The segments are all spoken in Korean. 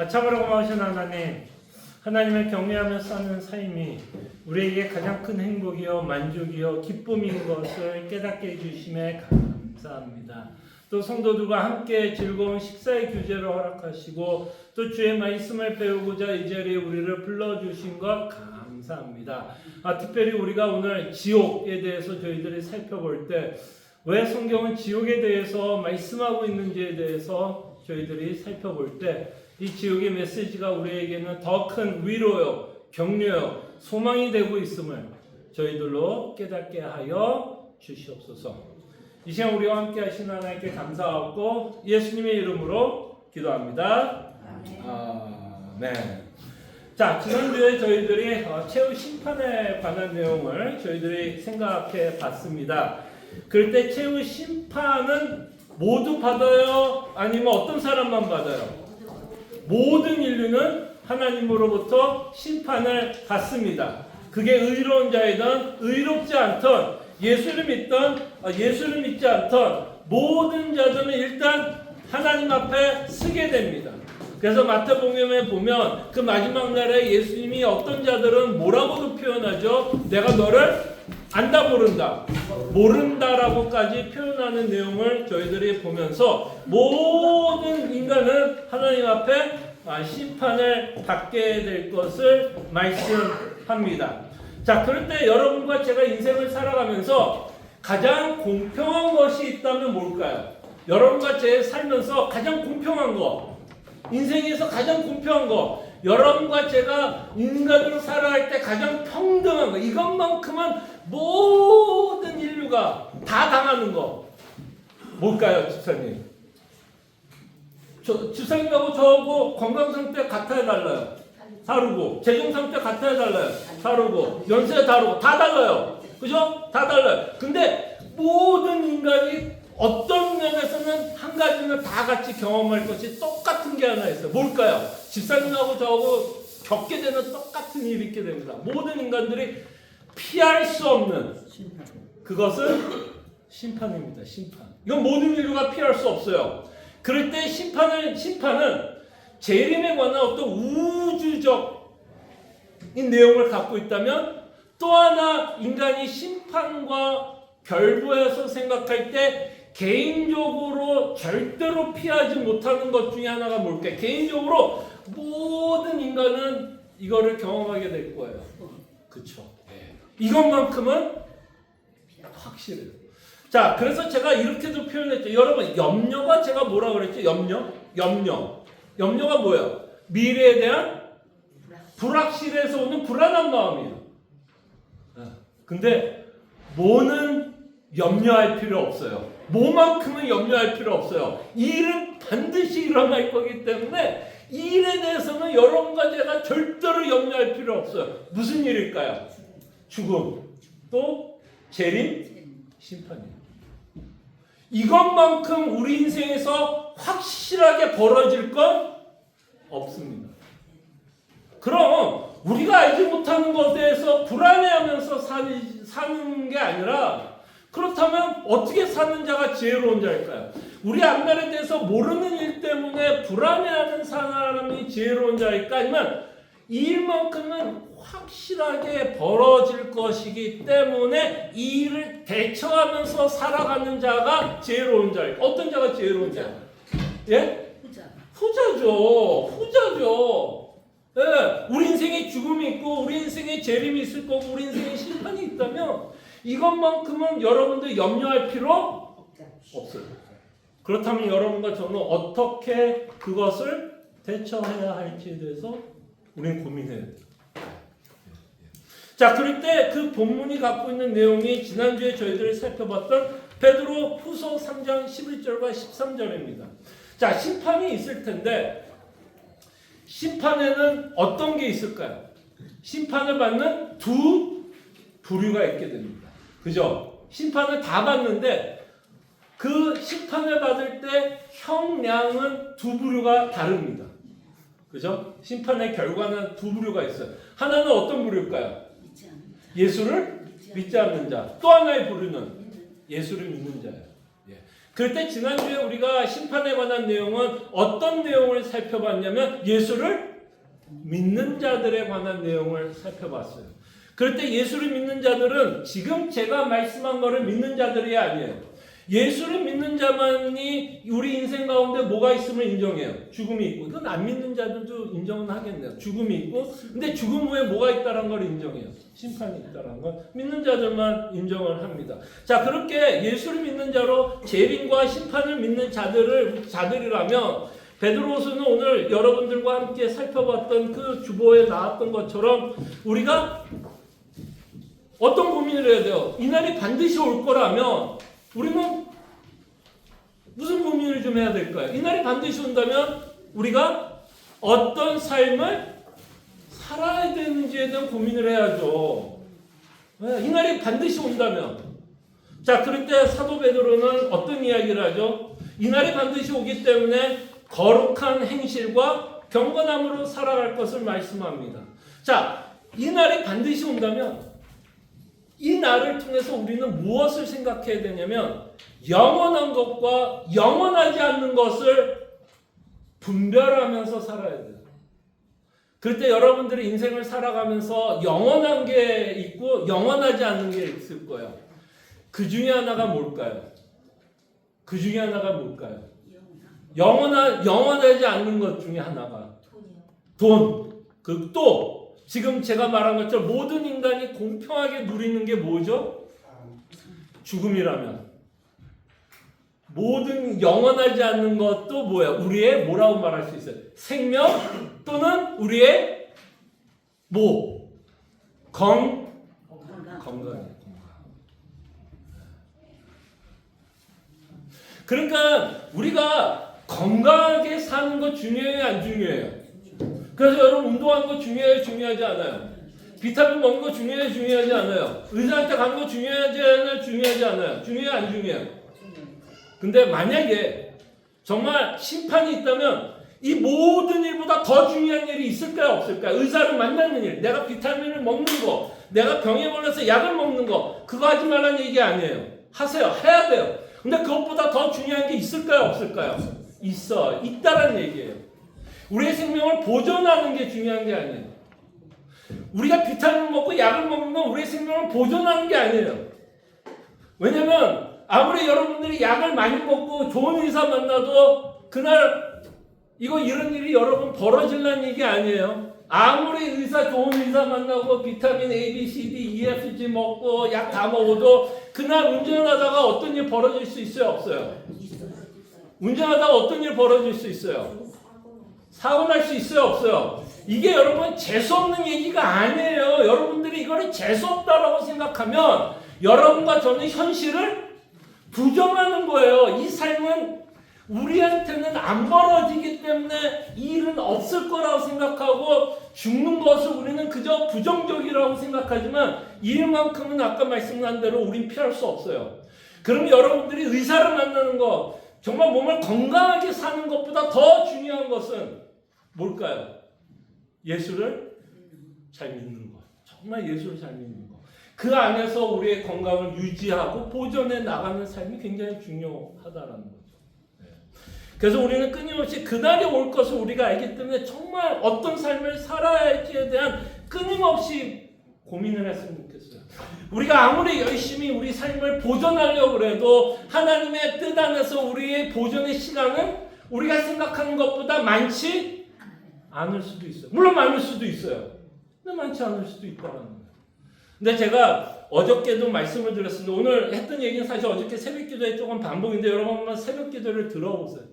참으로 고마우신 하나님, 하나님을 경외하며 사는 삶이 우리에게 가장 큰 행복이요 만족이요 기쁨인 것을 깨닫게 해주심에 감사합니다. 또 성도들과 함께 즐거운 식사의 교제를 허락하시고 또 주의 말씀을 배우고자 이 자리에 우리를 불러주신 것 감사합니다. 특별히 우리가 오늘 지옥에 대해서 저희들이 살펴볼 때 왜 성경은 지옥에 대해서 말씀하고 있는지에 대해서 저희들이 살펴볼 때 이 지옥의 메시지가 우리에게는 더 큰 위로요, 격려요, 소망이 되고 있음을 저희들로 깨닫게 하여 주시옵소서. 이 시간 우리와 함께 하신 하나님께 감사하고 예수님의 이름으로 기도합니다. 아멘. 자, 지난주에 저희들이 최후 심판에 관한 내용을 저희들이 생각해 봤습니다. 그럴 때 최후 심판은 모두 받아요? 아니면 어떤 사람만 받아요? 모든 인류는 하나님으로부터 심판을 받습니다. 그게 의로운 자이든 의롭지 않던, 예수를 믿던 예수를 믿지 않던 모든 자들은 일단 하나님 앞에 서게 됩니다. 그래서 마태복음에 보면 그 마지막 날에 예수님이 어떤 자들은 뭐라고도 표현하죠? 내가 너를 안다 모른다, 모른다라고까지 표현하는 내용을 저희들이 보면서 모든 인간은 하나님 앞에 심판을 받게 될 것을 말씀합니다. 자, 그럴 때 여러분과 제가 인생을 살아가면서 가장 공평한 것이 있다면 뭘까요? 여러분과 제 살면서 가장 공평한 거, 인생에서 가장 공평한 거, 여러분과 제가 인간으로 살아갈 때 가장 평등한 거, 이것만큼은 모든 인류가 다 당하는 거 뭘까요, 집사님? 집사님하고 저하고 건강 상태 같아야 달라요. 다르고, 재정 상태 같아야 달라요. 다르고, 연세 다르고, 다 달라요. 그죠? 다 달라요. 근데 모든 인간이 어떤 면에서는 한 가지는 다 같이 경험할 것이 똑같은 게 하나 있어요. 뭘까요? 집사님하고 저하고 겪게 되는 똑같은 일이 있게 됩니다. 모든 인간들이 피할 수 없는 그것은 심판입니다. 심판. 이건 모든 인류가 피할 수 없어요. 그럴 때 심판은 재림에 관한 어떤 우주적인 내용을 갖고 있다면, 또 하나 인간이 심판과 결부해서 생각할 때 개인적으로 절대로 피하지 못하는 것 중에 하나가 뭘까요? 개인적으로 모든 인간은 이거를 경험하게 될 거예요. 그렇죠? 이것만큼은 확실해요. 자, 그래서 제가 이렇게도 표현했죠. 여러분, 염려가 제가 뭐라 그랬죠? 염려가 뭐예요? 미래에 대한 불확실해서 오는 불안한 마음이에요. 근데 뭐는 염려할 필요 없어요. 뭐만큼은 염려할 필요 없어요. 이 일은 반드시 일어날 거기 때문에 이 일에 대해서는 여러분과 제가 절대로 염려할 필요 없어요. 무슨 일일까요? 죽음, 또 재림, 심판이에요. 이것만큼 우리 인생에서 확실하게 벌어질 건 없습니다. 그럼 우리가 알지 못하는 것에 대해서 불안해하면서 사는 게 아니라, 그렇다면 어떻게 사는 자가 지혜로운 자일까요? 우리 앞날에 대해서 모르는 일 때문에 불안해하는 사람이 지혜로운 자일까? 아니면 이 일만큼은 확실하게 벌어질 것이기 때문에 이 일을 대처하면서 살아가는 자가 지혜로운 자일까? 어떤 자가 지혜로운 자일까요? 예? 후자죠. 예, 우리 인생에 죽음이 있고 우리 인생에 재림이 있을 거고 우리 인생에 심판이 있다면 이것만큼은 여러분들 염려할 필요 없어요. 그렇다면 여러분과 저는 어떻게 그것을 대처해야 할지에 대해서 우리는 고민해야 돼요. 자, 그럴 때 그 본문이 갖고 있는 내용이 지난주에 저희들이 살펴봤던 베드로 후서 3장 11절과 13절입니다. 자, 심판이 있을 텐데 심판에는 어떤 게 있을까요? 심판을 받는 두 부류가 있게 됩니다. 그죠? 심판을 다 받는데 그 심판을 받을 때 형량은 두 부류가 다릅니다. 그죠? 심판의 결과는 두 부류가 있어요. 하나는 어떤 부류일까요? 예수를 믿지 않는 자. 또 하나의 부류는 예수를 믿는 자예요. 그럴 때 지난주에 우리가 심판에 관한 내용은 어떤 내용을 살펴봤냐면 예수를 믿는 자들에 관한 내용을 살펴봤어요. 그럴 때 예수를 믿는 자들은 지금 제가 말씀한 거를 믿는 자들이 아니에요. 예수를 믿는 자만이 우리 인생 가운데 뭐가 있으면 인정해요. 죽음이 있고. 그건 안 믿는 자들도 인정은 하겠네요. 죽음이 있고. 근데 죽음 후에 뭐가 있다는 걸 인정해요. 심판이 있다는 걸 믿는 자들만 인정을 합니다. 자, 그렇게 예수를 믿는 자로 재림과 심판을 믿는 자들이라면 베드로서는 오늘 여러분들과 함께 살펴봤던 그 주보에 나왔던 것처럼 우리가 어떤 고민을 해야 돼요? 이날이 반드시 올 거라면 우리는 무슨 고민을 좀 해야 될까요? 이날이 반드시 온다면 우리가 어떤 삶을 살아야 되는지에 대한 고민을 해야죠. 이날이 반드시 온다면. 자, 그럴 때 사도 베드로는 어떤 이야기를 하죠? 이날이 반드시 오기 때문에 거룩한 행실과 경건함으로 살아갈 것을 말씀합니다. 자, 이날이 반드시 온다면 이 날을 통해서 우리는 무엇을 생각해야 되냐면 영원한 것과 영원하지 않는 것을 분별하면서 살아야 돼요. 그럴 때 여러분들이 인생을 살아가면서 영원한 게 있고 영원하지 않는 게 있을 거예요. 그 중에 하나가 뭘까요? 그 중에 하나가 뭘까요? 영원하지 않는 것 중에 하나가 돈. 또 지금 제가 말한 것처럼 모든 인간이 공평하게 누리는 게 뭐죠? 죽음이라면. 모든 영원하지 않는 것도 뭐야? 우리의 뭐라고 말할 수 있어요? 생명 또는 우리의 건강이에요. 그러니까 우리가 건강하게 사는 거 중요해요, 안 중요해요? 그래서 여러분 운동하는 거 중요해요, 중요하지 않아요? 비타민 먹는 거 중요해요, 중요하지 않아요? 의사한테 가는 거 중요하지 않아요, 중요하지 않아요? 중요해요, 안 중요해요? 근데 만약에 정말 심판이 있다면 이 모든 일보다 더 중요한 일이 있을까요, 없을까요? 의사를 만나는 일, 내가 비타민을 먹는 거, 내가 병에 걸려서 약을 먹는 거, 그거 하지 말라는 얘기 아니에요. 하세요, 해야 돼요. 근데 그것보다 더 중요한 게 있을까요, 없을까요? 있다라는 얘기예요. 우리의 생명을 보존하는 게 중요한 게 아니에요. 우리가 비타민을 먹고 약을 먹는 건 우리의 생명을 보존하는 게 아니에요. 왜냐면 아무리 여러분들이 약을 많이 먹고 좋은 의사 만나도 그날 이런 일이 여러분 벌어질라는 얘기 아니에요. 아무리 좋은 의사 만나고 비타민 A, B, C, D, E, F, G 먹고 약 다 먹어도 그날 운전하다가 어떤 일 벌어질 수 있어요, 없어요? 운전하다가 어떤 일 벌어질 수 있어요? 사고 날 수 있어요, 없어요? 이게 여러분 재수없는 얘기가 아니에요. 여러분들이 이거를 재수없다라고 생각하면 여러분과 저는 현실을 부정하는 거예요. 이 삶은 우리한테는 안 벌어지기 때문에 이 일은 없을 거라고 생각하고 죽는 것을 우리는 그저 부정적이라고 생각하지만 이 일만큼은 아까 말씀한 대로 우린 피할 수 없어요. 그럼 여러분들이 의사를 만나는 거, 정말 몸을 건강하게 사는 것보다 더 중요한 것은 뭘까요? 예수를 잘 믿는 것. 정말 예수를 잘 믿는 것. 그 안에서 우리의 건강을 유지하고 보존해 나가는 삶이 굉장히 중요하다라는 거죠. 그래서 우리는 끊임없이 그날이 올 것을 우리가 알기 때문에 정말 어떤 삶을 살아야 할지에 대한 끊임없이 고민을 했으면 좋겠어요. 우리가 아무리 열심히 우리 삶을 보존하려고 해도 하나님의 뜻 안에서 우리의 보존의 시간은 우리가 생각하는 것보다 많지 않을 수도 있어요. 물론 많을 수도 있어요. 근데 많지 않을 수도 있다는 거예요. 근데 제가 어저께도 말씀을 드렸습니다. 오늘 했던 얘기는 사실 어저께 새벽 기도에 조금 반복인데 여러분 한번 새벽 기도를 들어보세요.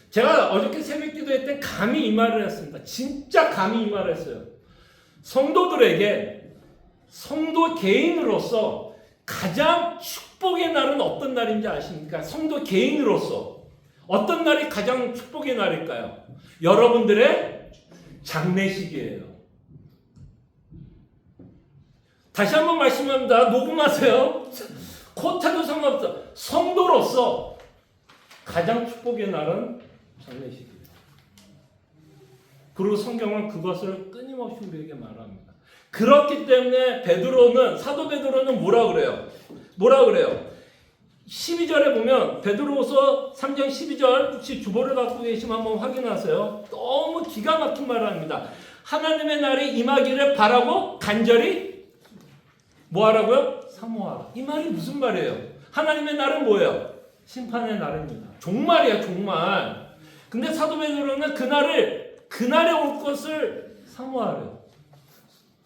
제가 어저께 새벽 기도회 때 감히 이 말을 했습니다. 진짜 감히 이 말을 했어요. 성도들에게 성도 개인으로서 가장 축복의 날은 어떤 날인지 아십니까? 성도 개인으로서 어떤 날이 가장 축복의 날일까요? 여러분들의 장례식이에요. 다시 한번 말씀합니다. 녹음하세요. 코타도 상관없어. 성도로서 가장 축복의 날은 장례식이에요. 그리고 성경은 그것을 끊임없이 우리에게 말합니다. 그렇기 때문에 사도 베드로는 뭐라 그래요? 12절에 보면 베드로후서 3장 12절 혹시 주보를 갖고 계시면 한번 확인하세요. 너무 기가 막힌 말을 합니다. 하나님의 날이 임하기를 바라고 간절히 뭐 하라고요? 사모하라. 이 말이 무슨 말이에요? 하나님의 날은 뭐예요? 심판의 날입니다. 종말이야, 종말. 근데 사도 베드로는 그날에 올 것을 사모하래요.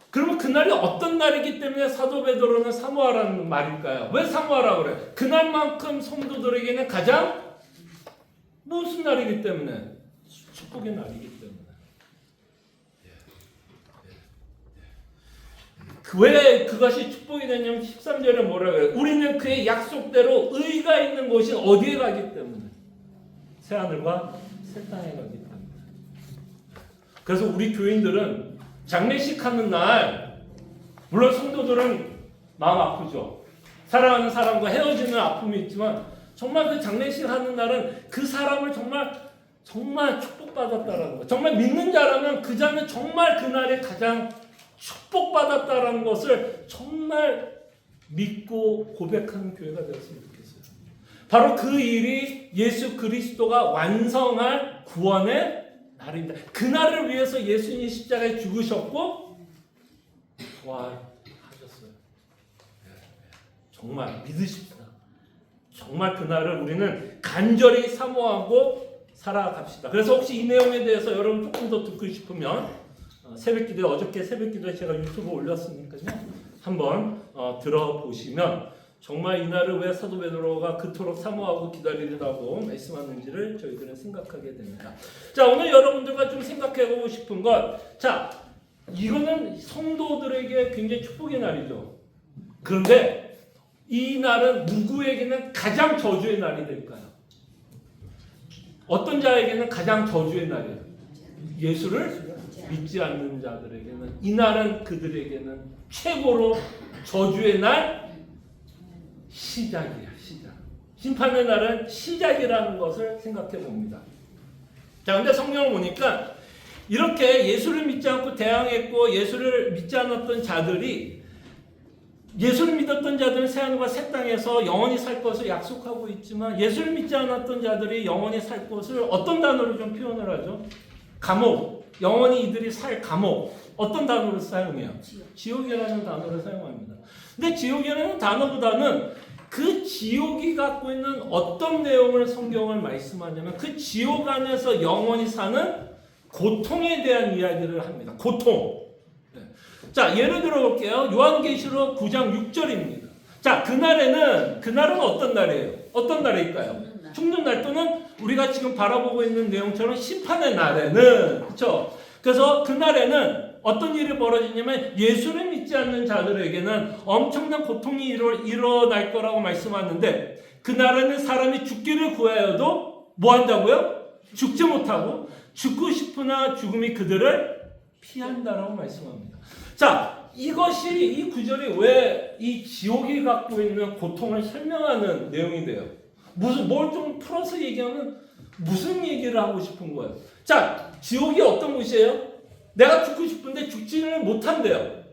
그러면 그날이 어떤 날이기 때문에 사도 베드로는 사모하라는 말일까요? 왜 사모하라고 그래요? 그날만큼 성도들에게는 가장 무슨 날이기 때문에? 축복의 날이기 때문에. 왜 그것이 축복이 되냐면 13절에 뭐라 그래요? 우리는 그의 약속대로 의가 있는 곳이 어디에 가기 때문에? 새하늘과 새 땅에 가기 때문에. 그래서 우리 교인들은 장례식 하는 날, 물론 성도들은 마음 아프죠. 사랑하는 사람과 헤어지는 아픔이 있지만 정말 그 장례식 하는 날은 그 사람을 정말 축복받았다라는 거. 정말 믿는 자라면 그 자는 정말 그날에 가장 축복받았다라는 것을 정말 믿고 고백하는 교회가 되었으면 좋겠어요. 바로 그 일이 예수 그리스도가 완성할 구원의 날입니다. 그날을 위해서 예수님이 십자가에 죽으셨고 부활하셨어요. 정말 믿으십시다. 정말 그날을 우리는 간절히 사모하고 살아갑시다. 그래서 혹시 이 내용에 대해서 여러분 조금 더 듣고 싶으면 새벽기도에 어저께 새벽기도에 제가 유튜브 올렸으니까요. 한번 들어보시면 정말 이날을 왜 사도 베드로가 그토록 사모하고 기다리려고 말씀하는지를 저희들은 생각하게 됩니다. 자, 오늘 여러분들과 좀 생각해보고 싶은 건, 자, 이거는 성도들에게 굉장히 축복의 날이죠. 그런데 이 날은 누구에게는 가장 저주의 날이 될까요? 어떤 자에게는 가장 저주의 날이에요? 예수를 믿지 않는 자들에게는 이 날은 그들에게는 최고로 저주의 날, 시작이야, 시작. 심판의 날은 시작이라는 것을 생각해 봅니다. 자, 근데 성경을 보니까 이렇게 예수를 믿지 않고 대항했고 예수를 믿지 않았던 자들이 예수를 믿었던 자들은 새하늘과 새 땅에서 영원히 살 것을 약속하고 있지만 예수를 믿지 않았던 자들이 영원히 살 것을 어떤 단어로 좀 표현을 하죠? 감옥. 영원히 이들이 살 감옥. 어떤 단어를 사용해요? 지옥이라는 단어를 사용합니다. 근데 지옥이라는 단어보다는 그 지옥이 갖고 있는 어떤 내용을 성경을 말씀하냐면 그 지옥 안에서 영원히 사는 고통에 대한 이야기를 합니다. 고통. 네. 자, 예를 들어 볼게요. 요한계시록 9장 6절입니다. 자, 그날은 어떤 날이에요? 어떤 날일까요? 죽는 날 또는 우리가 지금 바라보고 있는 내용처럼 심판의 날에는, 그렇죠? 그래서 그날에는 어떤 일이 벌어지냐면 예수를 믿지 않는 자들에게는 엄청난 고통이 일어날 거라고 말씀하는데 그날에는 사람이 죽기를 구하여도 뭐 한다고요? 죽지 못하고 죽고 싶으나 죽음이 그들을 피한다라고 말씀합니다. 자, 이것이 이 구절이 왜 이 지옥이 갖고 있는 고통을 설명하는 내용이 돼요. 뭘 좀 풀어서 얘기하면 무슨 얘기를 하고 싶은 거예요? 자, 지옥이 어떤 곳이에요? 내가 죽고 싶은데 죽지를 못한대요.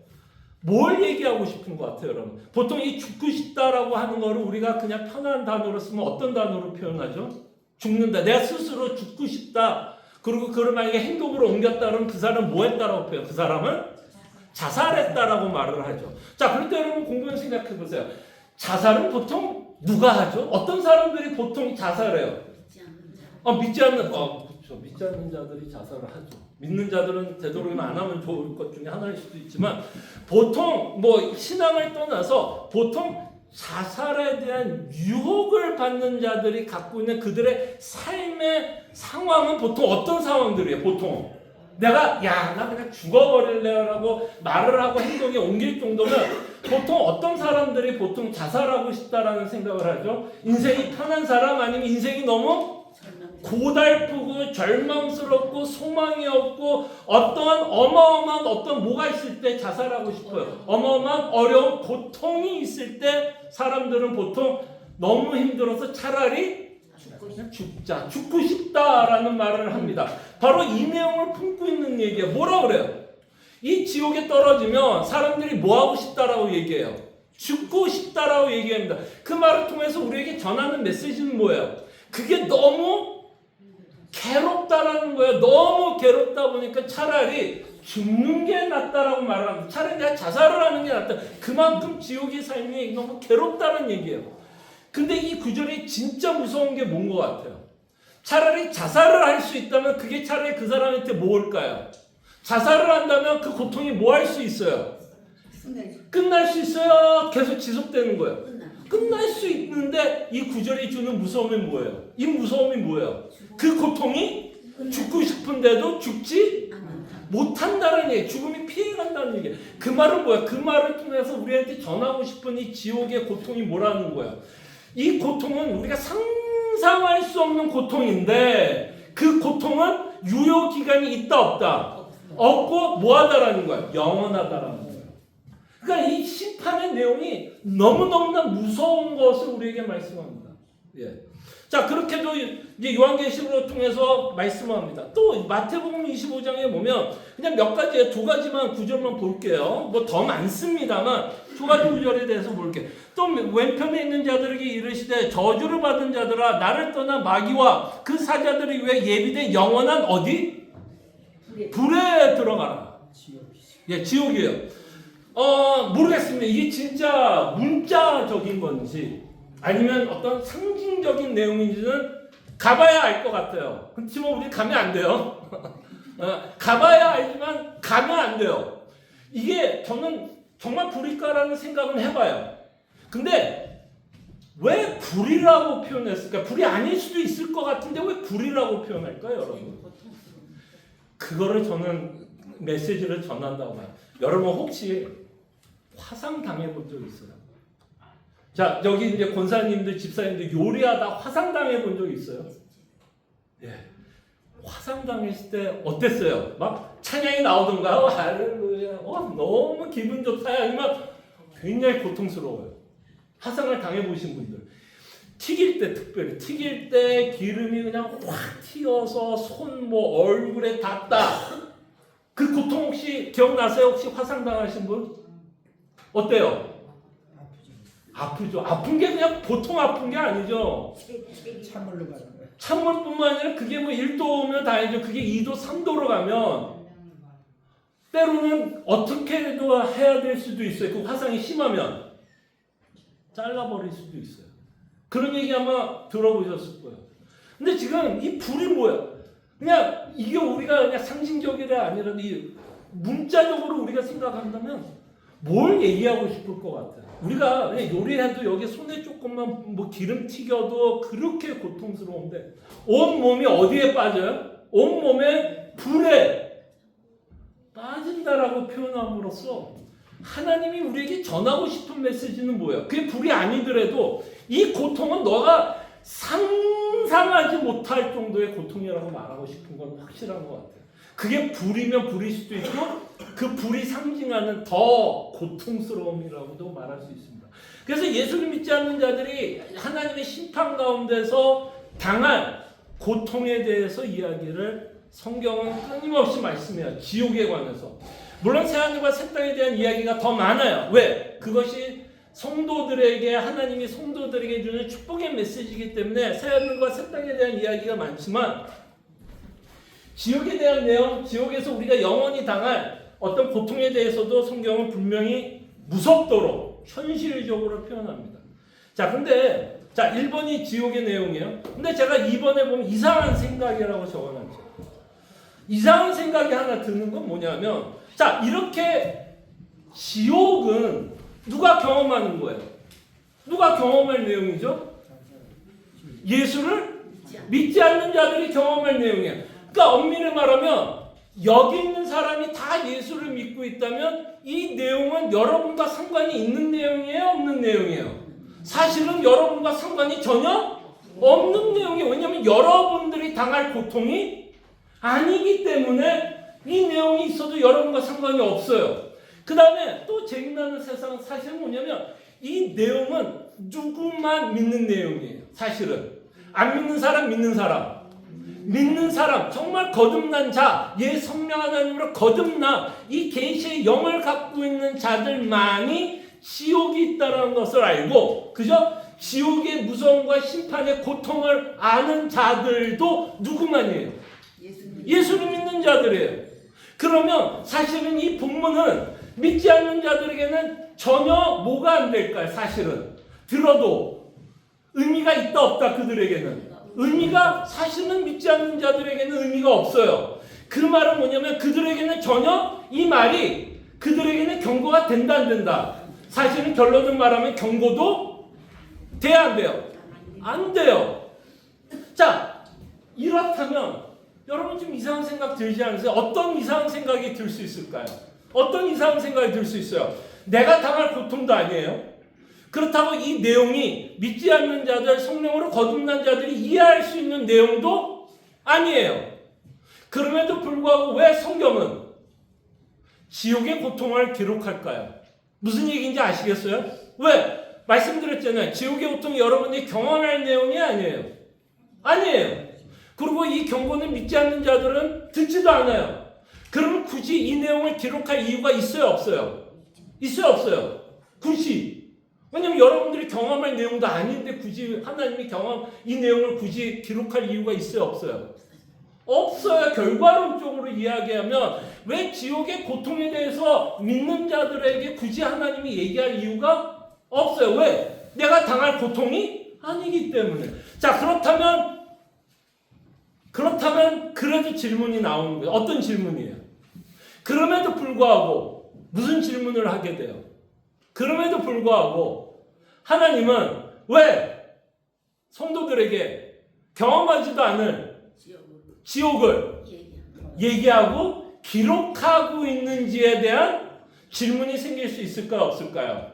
뭘 얘기하고 싶은 것 같아요, 여러분? 보통 이 죽고 싶다라고 하는 거를 우리가 그냥 편한 단어로 쓰면 어떤 단어로 표현하죠? 죽는다. 내가 스스로 죽고 싶다. 그리고 그걸 만약에 행동으로 옮겼다 그러면 그 사람은 뭐 했다라고 표현? 그 사람은 자살했다라고 말을 하죠. 자, 그럴 때 여러분 공부해 생각해 보세요. 자살은 보통 누가 하죠? 어떤 사람들이 보통 자살해요? 믿지 않는 자들이 자살을 하죠. 믿는 자들은 되도록이면 안 하면 좋을 것 중에 하나일 수도 있지만 보통 신앙을 떠나서 보통 자살에 대한 유혹을 받는 자들이 갖고 있는 그들의 삶의 상황은 보통 어떤 상황들이에요? 보통 나 그냥 죽어버릴래요라고 말을 하고 행동에 옮길 정도면 보통 어떤 사람들이 보통 자살하고 싶다라는 생각을 하죠? 인생이 편한 사람 아니면 인생이 너무 고달프고 절망스럽고 소망이 없고 어마어마한 뭐가 있을 때 자살하고 싶어요. 어마어마한 어려운 고통이 있을 때 사람들은 보통 너무 힘들어서 차라리 죽고 싶다라는 말을 합니다. 바로 이 내용을 품고 있는 얘기예요. 뭐라 그래요? 이 지옥에 떨어지면 사람들이 뭐 하고 싶다라고 얘기해요? 죽고 싶다라고 얘기합니다. 그 말을 통해서 우리에게 전하는 메시지는 뭐예요? 그게 너무 괴롭다라는 거예요. 너무 괴롭다 보니까 차라리 죽는 게 낫다라고 말을 합니다. 차라리 내가 자살을 하는 게 낫다. 그만큼 지옥의 삶이 너무 괴롭다는 얘기예요. 근데 이 구절이 진짜 무서운 게 뭔 것 같아요? 차라리 자살을 할 수 있다면 그게 차라리 그 사람한테 뭘까요? 자살을 한다면 그 고통이 뭐 할 수 있어요? 끝날 수 있어요? 계속 지속되는 거예요. 끝날 수 있는데 이 구절이 주는 무서움이 뭐예요? 이 무서움이 뭐예요? 그 고통이 죽고 싶은데도 죽지 못한다는 얘기, 죽음이 피해간다는 얘기. 그 말은 뭐야? 그 말을 통해서 우리한테 전하고 싶은 이 지옥의 고통이 뭐라는 거야? 이 고통은 우리가 상상할 수 없는 고통인데 그 고통은 유효 기간이 있다 없다? 없고 뭐하다라는 거야? 영원하다라는 거야. 그러니까 이 심판의 내용이 너무너무나 무서운 것을 우리에게 말씀합니다. 예. 자, 그렇게도 이제 요한계시록을 통해서 말씀합니다. 또 마태복음 25장에 보면 그냥 몇 가지, 두 가지만 구절만 볼게요. 뭐 더 많습니다만 두 가지 구절에 대해서 볼게요. 또 왼편에 있는 자들에게 이르시되 저주를 받은 자들아 나를 떠나 마귀와 그 사자들이 위해 예비된 영원한 어디? 불에 들어가라. 예, 지옥이에요. 모르겠습니다. 이게 진짜 문자적인 건지 아니면 어떤 상징적인 내용인지는 가봐야 알 것 같아요. 그렇지만 우리 가면 안 돼요. 가봐야 알지만 가면 안 돼요. 이게 저는 정말 불일까라는 생각은 해봐요. 근데 왜 불이라고 표현했을까? 불이 아닐 수도 있을 것 같은데 왜 불이라고 표현할까요, 여러분? 그거를 저는 메시지를 전한다고 봐요. 여러분 혹시 화상 당해본 적 있어요? 자, 여기 이제 권사님들, 집사님들 요리하다 화상 당해본 적 있어요? 예. 화상 당했을 때 어땠어요? 막 찬양이 나오던가요? 할렐루야. 너무 기분 좋다. 아니면 굉장히 고통스러워요. 화상을 당해보신 분들. 튀길 때 특별히 튀길 때 기름이 그냥 확 튀어서 손, 뭐 얼굴에 닿다. 그 고통 혹시 기억나세요? 혹시 화상 당하신 분? 어때요? 아프죠. 아픈 게 그냥 보통 아픈 게 아니죠. 찬물로 가는 거예요. 찬물뿐만 아니라 그게 뭐 1도면 다행이죠. 그게 2도, 3도로 가면 때로는 어떻게도 해야 될 수도 있어요. 그 화상이 심하면 잘라버릴 수도 있어요. 그런 얘기 아마 들어보셨을 거예요. 근데 지금 이 불이 뭐야? 그냥 이게 우리가 그냥 상징적이라 아니라 이 문자적으로 우리가 생각한다면 뭘 얘기하고 싶을 것 같아요. 우리가 그냥 요리해도 여기 손에 조금만 뭐 기름 튀겨도 그렇게 고통스러운데 온 몸이 어디에 빠져요? 온 몸에 불에 빠진다라고 표현함으로써 하나님이 우리에게 전하고 싶은 메시지는 뭐예요? 그게 불이 아니더라도 이 고통은 너가 상상하지 못할 정도의 고통이라고 말하고 싶은 건 확실한 것 같아요. 그게 불이면 불일 수도 있고 그 불이 상징하는 더 고통스러움이라고도 말할 수 있습니다. 그래서 예수를 믿지 않는 자들이 하나님의 심판 가운데서 당할 고통에 대해서 이야기를 성경은 끊임없이 말씀해요. 지옥에 관해서. 물론 새하늘과 새 땅에 대한 이야기가 더 많아요. 왜? 그것이 성도들에게 하나님이 성도들에게 주는 축복의 메시지이기 때문에 새하늘과 새 땅에 대한 이야기가 많지만 지옥에 대한 내용, 지옥에서 우리가 영원히 당할 어떤 고통에 대해서도 성경은 분명히 무섭도록 현실적으로 표현합니다. 자, 근데 1번이 지옥의 내용이에요. 근데 제가 2번에 보면 이상한 생각이라고 적어놨죠. 이상한 생각이 하나 드는 건 뭐냐면 자, 이렇게 지옥은 누가 경험하는 거예요? 누가 경험할 내용이죠? 예수를 믿지 않는 자들이 경험할 내용이에요. 그러니까 엄밀히 말하면 여기 있는 사람이 다 예수를 믿고 있다면 이 내용은 여러분과 상관이 있는 내용이에요? 없는 내용이에요? 사실은 여러분과 상관이 전혀 없는 내용이에요. 왜냐하면 여러분들이 당할 고통이 아니기 때문에 이 내용이 있어도 여러분과 상관이 없어요. 그 다음에 또 재미나는 세상 사실은 뭐냐면 이 내용은 누구만 믿는 내용이에요. 사실은 안 믿는 사람, 믿는 사람, 정말 거듭난 자, 선명 하나님으로 거듭나 이 계시의 영을 갖고 있는 자들만이 지옥이 있다는 것을 알고, 그죠? 지옥의 무서움과 심판의 고통을 아는 자들도 누구만이에요? 예수를 믿는 자들이에요. 그러면 사실은 이 본문은 믿지 않는 자들에게는 전혀 뭐가 안 될까요? 사실은 들어도 의미가 있다 없다. 그들에게는 의미가, 사실은 믿지 않는 자들에게는 의미가 없어요. 그 말은 뭐냐면 그들에게는 전혀 이 말이 그들에게는 경고가 된다 안 된다. 사실은 결론을 말하면 경고도 돼야 안 돼요? 안 돼요. 자, 이렇다면 여러분 좀 이상한 생각 들지 않으세요? 어떤 이상한 생각이 들 수 있을까요? 어떤 이상한 생각이 들 수 있어요? 내가 당할 고통도 아니에요. 그렇다고 이 내용이 믿지 않는 자들, 성령으로 거듭난 자들이 이해할 수 있는 내용도 아니에요. 그럼에도 불구하고 왜 성경은 지옥의 고통을 기록할까요? 무슨 얘기인지 아시겠어요? 왜? 말씀드렸잖아요. 지옥의 고통이 여러분이 경험할 내용이 아니에요. 아니에요. 그리고 이 경고는 믿지 않는 자들은 듣지도 않아요. 그러면 굳이 이 내용을 기록할 이유가 있어요, 없어요? 있어요, 없어요? 굳이. 왜냐면 여러분들이 경험할 내용도 아닌데 굳이 하나님이 이 내용을 굳이 기록할 이유가 있어요, 없어요? 없어요. 결과론적으로 이야기하면 왜 지옥의 고통에 대해서 믿는 자들에게 굳이 하나님이 얘기할 이유가 없어요. 왜? 내가 당할 고통이 아니기 때문에. 자, 그렇다면 그래도 질문이 나오는 거예요. 어떤 질문이에요? 그럼에도 불구하고 무슨 질문을 하게 돼요? 그럼에도 불구하고 하나님은 왜 성도들에게 경험하지도 않을 지옥을 얘기하고 기록하고 있는지에 대한 질문이 생길 수 있을까요? 없을까요?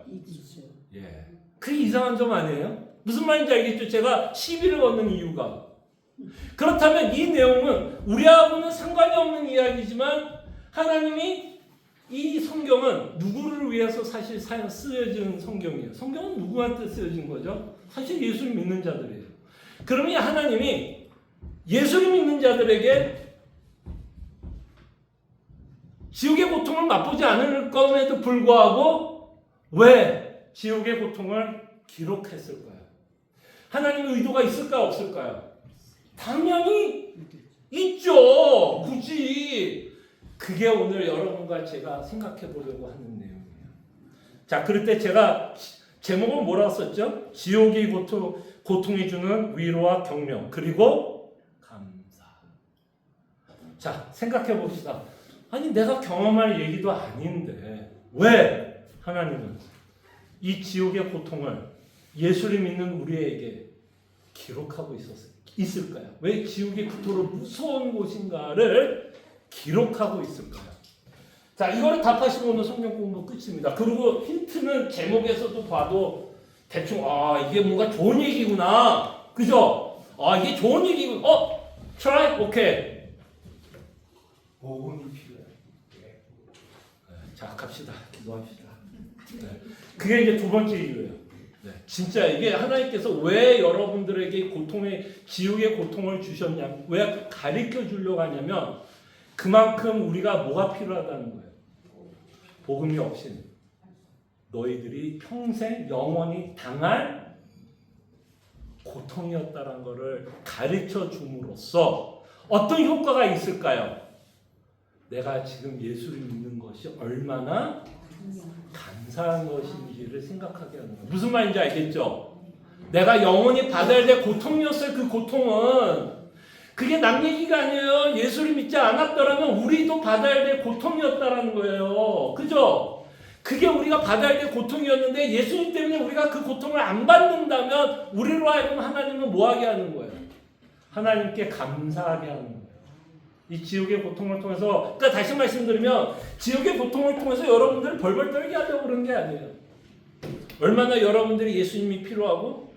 예. 그게 이상한 점 아니에요? 무슨 말인지 알겠죠? 제가 시비를 걷는 이유가. 그렇다면 이 내용은 우리하고는 상관이 없는 이야기지만 하나님이 이 성경은 누구를 위해서 사실 쓰여진 성경이에요. 성경은 누구한테 쓰여진 거죠? 사실 예수를 믿는 자들이에요. 그러면 하나님이 예수를 믿는 자들에게 지옥의 고통을 맛보지 않을 것에도 불구하고 왜 지옥의 고통을 기록했을까요? 하나님의 의도가 있을까요? 없을까요? 당연히 있죠. 굳이. 그게 오늘 여러분과 제가 생각해 보려고 하는 내용이에요. 자, 그럴 때 제가 제목은 뭐라고 썼죠? 지옥의 고통이 주는 위로와 격려, 그리고 감사. 자, 생각해 봅시다. 아니, 내가 경험할 얘기도 아닌데 왜 하나님은 이 지옥의 고통을 예수를 믿는 우리에게 기록하고 있을까요? 왜 지옥이 그토록 무서운 곳인가를 기록하고 있을까요? 자, 이거를 답하시고 오늘 성경 공부 끝입니다. 그리고 힌트는 제목에서도 봐도 대충 이게 뭔가 좋은 얘기구나. 그죠? 이게 좋은 얘기구나. try? 오케이. 복음이 필요해요. 자, 갑시다. 기도합시다. 네. 그게 이제 두 번째 이유예요. 네. 진짜 이게 하나님께서 왜 여러분들에게 지옥의 고통을 주셨냐, 왜 가르쳐 주려고 하냐면 그만큼 우리가 뭐가 필요하다는 거예요. 복음이 없이는 너희들이 평생 영원히 당할 고통이었다는 것을 가르쳐 줌으로써 어떤 효과가 있을까요? 내가 지금 예수를 믿는 것이 얼마나 감사한 것인지를 생각하게 하는 거예요. 무슨 말인지 알겠죠? 내가 영원히 받아야 될 고통이었어요. 그 고통은 그게 남 얘기가 아니에요. 예수를 믿지 않았더라면 우리도 받아야 될 고통이었다라는 거예요. 그죠? 그게 우리가 받아야 될 고통이었는데 예수님 때문에 우리가 그 고통을 안 받는다면 우리로 하여금 하나님은 뭐하게 하는 거예요? 하나님께 감사하게 하는 거예요. 이 지옥의 고통을 통해서, 그러니까 다시 말씀드리면 지옥의 고통을 통해서 여러분들을 벌벌 떨게 하려고 그런 게 아니에요. 얼마나 여러분들이 예수님이 필요하고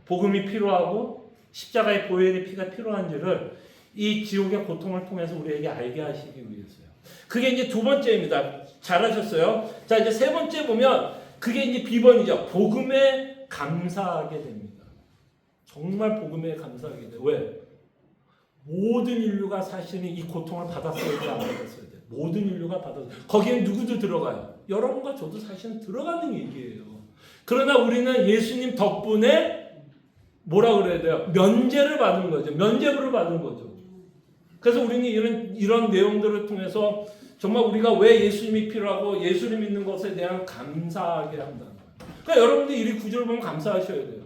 복음이 필요하고 십자가의 보혈의 피가 필요한지를 이 지옥의 고통을 통해서 우리에게 알게 하시기 위해서요. 그게 이제 두 번째입니다. 잘하셨어요. 자, 이제 세 번째 보면 그게 이제 비번이죠. 복음에 감사하게 됩니다. 정말 복음에 감사하게 돼요. 왜? 모든 인류가 사실은 이 고통을 받았어야 돼, 안 받았어야 돼. 모든 인류가 받았어요. 거기에 누구도 들어가요. 여러분과 저도 사실은 들어가는 얘기예요. 그러나 우리는 예수님 덕분에 뭐라 그래야 돼요? 면제를 받은 거죠. 면죄부를 받은 거죠. 그래서 우리는 이런 내용들을 통해서 정말 우리가 왜 예수님이 필요하고 예수를 믿는 것에 대한 감사하게 한다는 거예요. 그러니까 여러분들이 이 구절을 보면 감사하셔야 돼요.